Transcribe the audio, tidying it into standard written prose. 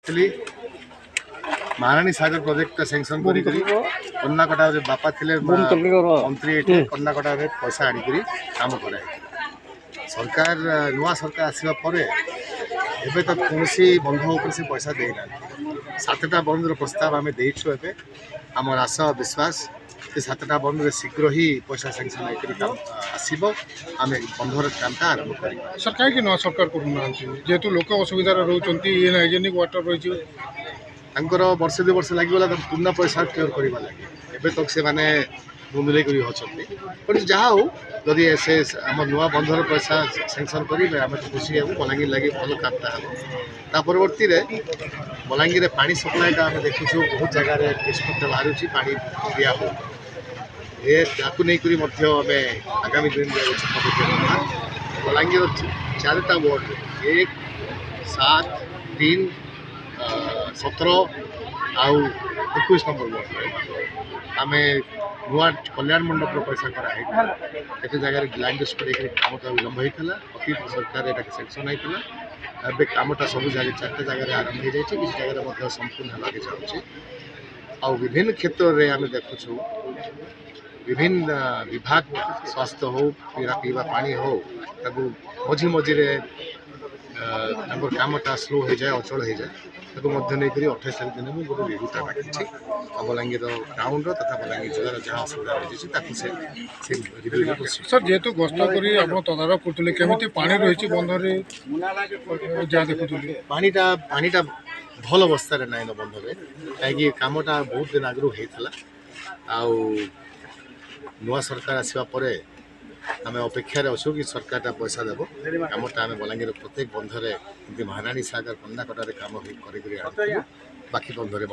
actually महारानी सागर project sanction करी कन्नाकटा बापा थे मंत्री ये कन्नाकटा पैसा आनिक काम कर सरकार नुआ सरकार आसवा पर एबे तक कौन बंध उपर से पैसा देना 7टा बंधर प्रस्ताव आम देचु ए आम आशा विश्वास कि 7टा बंध शीघ्र ही पैसा सैंक्शन आसब आम बंधर कामटा आरंभ कर सरकार कि नुआ सरकार करूना जेहेतु लोक असुविधा रोच हाइजेनिक वाटर रही वर्षे 2 वर्ष लगे पुनः पैसा क्लियर करवा लगे एवं तक से मैंने मुंदे कर जहाँ हो जदि से आम नुआ बंधर पैसा सैंक्शन करेंगे आम तो खुशी हूँ बलांगीर लगे भल कामटा हम परवर्ती बलांगीर पानी सप्लाईटा आम देखु बहुत जगार निष्पत्ति बाहर पा दिया हो नहीं आम आगामी दिन बलांगीर 4टा वार्ड 1, 7, 3, 17 आउ 21 नंबर वार्ड आम नुआ कल्याण मंडप पैसा कराई एत जगह लैंड पर कामटा विलम्ब होता अतीत सरकार यहाँ सैंक्शन होता एवं कामटा सब जगह 4टा जगह आरंभ हो जाए किसी जगह संपूर्ण होगा चाहूँगी आ विभिन्न क्षेत्र में आम देखु विभिन्न विभाग स्वास्थ्य हो पीवा पानी हो मझी मझीरे कामटा स्लो हो जाए अचल हो जाए नहीं 28 तारीख दिन मुझे गोटे रिव्यूटा डाकी बलांगीर टाउन तथा बलांगीर जिलार जहाँ असुविधा रही रिव्यू सर जेहेतु गस्त कर तदारख करुले केमी पानी रही बंधरे जहाँ देखुली पानीटा भल अवस्था ना बंधरे कहीं कामटा बहुत दिन आगु होता नुआ सरकार आसवा पर आम अपेक्षार अच्छु कि सरकार पैसा देव कामटा आम बलांगीर प्रत्येक बंधरे महारानी सागर कन्नाकटा काम कर बाकी बंधरे